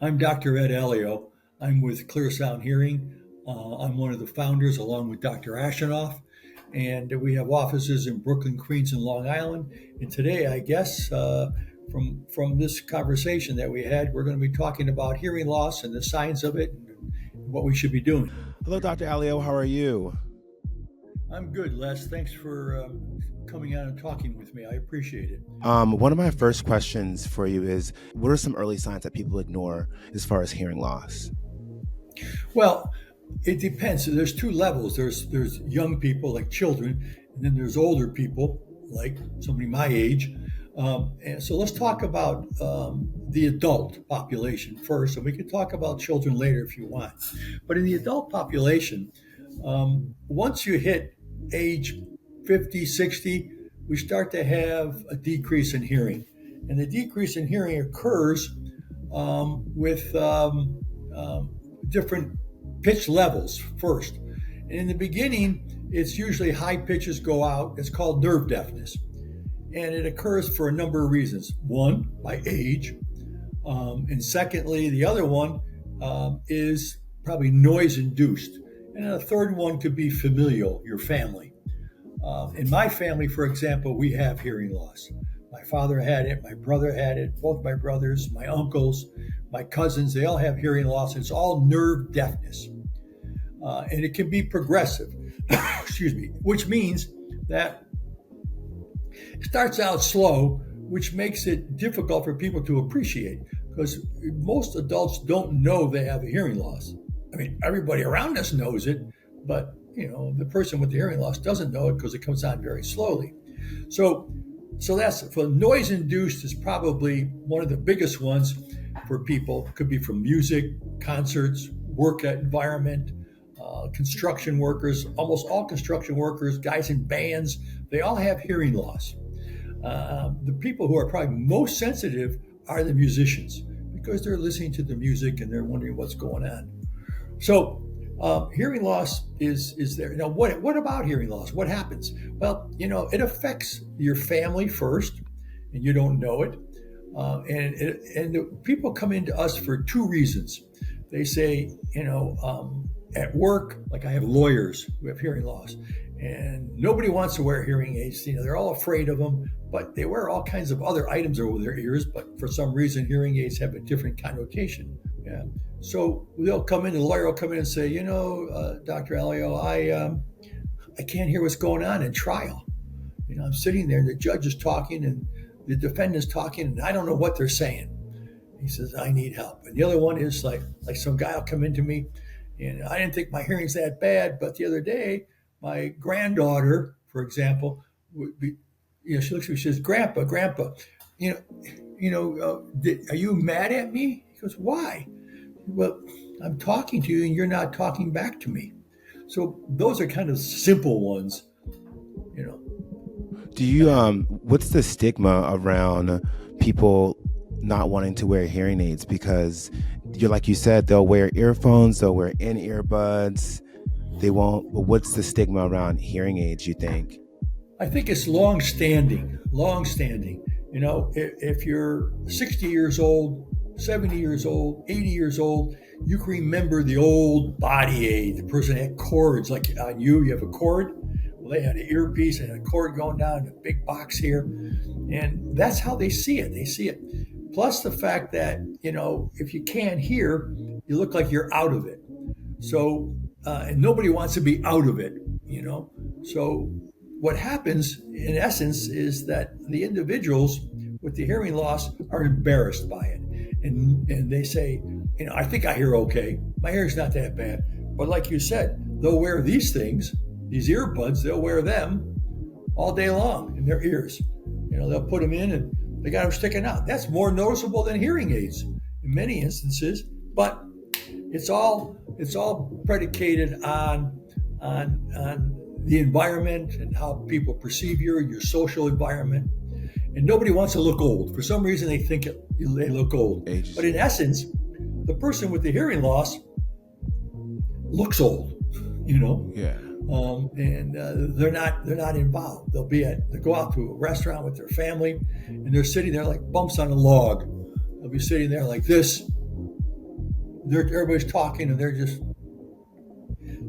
I'm Dr. Ed Aleo. I'm with Clear Sound Hearing. I'm one of the founders, along with Dr. Ashenoff, and we have offices in Brooklyn, Queens, and Long Island. And today, I guess, from this conversation that we had, we're going to be talking about hearing loss and the signs of it, and what we should be doing. Hello, Dr. Aleo. How are you? I'm good, Les. Thanks for coming on and talking with me. I appreciate it. One of my first questions for you is, what are some early signs that people ignore as far as hearing loss? Well, it depends. So there's two levels. There's young people like children, and then there's older people like somebody my age. And so let's talk about the adult population first, and we can talk about children later if you want. But in the adult population, once you hit age 50, 60, we start to have a decrease in hearing. And the decrease in hearing occurs with different pitch levels first. And in the beginning, it's usually high pitches go out. It's called nerve deafness. And it occurs for a number of reasons. One, by age. And secondly, the other one is probably noise induced. And a third one could be familial, your family. In my family, for example, we have hearing loss. My father had it, my brother had it, both my brothers, my uncles, my cousins, they all have hearing loss. It's all nerve deafness. And it can be progressive, excuse me, which means that it starts out slow, which makes it difficult for people to appreciate because most adults don't know they have a hearing loss. I mean, everybody around us knows it, but the person with the hearing loss doesn't know it because it comes on very slowly. So that's for noise induced is probably one of the biggest ones for people. It could be from music, concerts, work environment, construction workers. Almost all construction workers, guys in bands, they all have hearing loss. The people who are probably most sensitive are the musicians because they're listening to the music and they're wondering what's going on. So hearing loss is there. Now, what about hearing loss? What happens? Well, it affects your family first, and you don't know it. And people come into us for two reasons. They say, at work, like I have lawyers who have hearing loss, and nobody wants to wear hearing aids. They're all afraid of them, but they wear all kinds of other items over their ears. But for some reason, hearing aids have a different connotation. Yeah. So they'll come in, the lawyer will come in and say, Dr. Aleo, I can't hear what's going on in trial. I'm sitting there and the judge is talking and the defendant's talking and I don't know what they're saying. He says, I need help. And the other one is like some guy will come into me and I didn't think my hearing's that bad, but the other day, my granddaughter, for example, would be, she looks at me, she says, Grandpa, are you mad at me? He goes, why? Well, I'm talking to you and you're not talking back to me. So those are kind of simple ones, Do you, what's the stigma around people not wanting to wear hearing aids? Because like you said, they'll wear earphones, they'll wear in-ear buds. They won't. What's the stigma around hearing aids, you think? I think it's long-standing. If you're 60 years old, 70 years old, 80 years old, you can remember the old body aid. The person had cords, like on you have a cord. Well, they had an earpiece and a cord going down, a big box here. And that's how they see it. They see it. Plus the fact that, if you can't hear, you look like you're out of it. So, and nobody wants to be out of it, So what happens, in essence, is that the individuals with the hearing loss are embarrassed by it. And they say, I think I hear okay. My hearing's not that bad. But like you said, they'll wear these things, these earbuds, they'll wear them all day long in their ears. They'll put them in and they got them sticking out. That's more noticeable than hearing aids in many instances. But it's all predicated on the environment and how people perceive you, your social environment. And nobody wants to look old. For some reason, they think they look old. Ages. But in essence, the person with the hearing loss looks old, Yeah. And they're not involved. They'll go out to a restaurant with their family, and they're sitting there like bumps on a log. They'll be sitting there like this, everybody's talking and they're just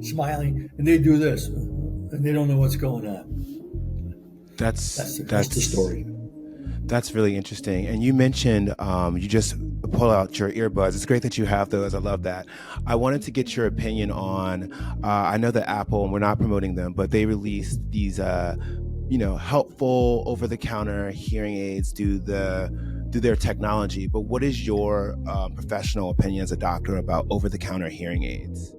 smiling, and they do this, and they don't know what's going on. That's That's the story. That's really interesting. And you mentioned you just pull out your earbuds. It's great that you have those. I love that. I wanted to get your opinion on. I know that Apple, and we're not promoting them, but they released these, helpful over-the-counter hearing aids do their technology. But what is your professional opinion as a doctor about over-the-counter hearing aids?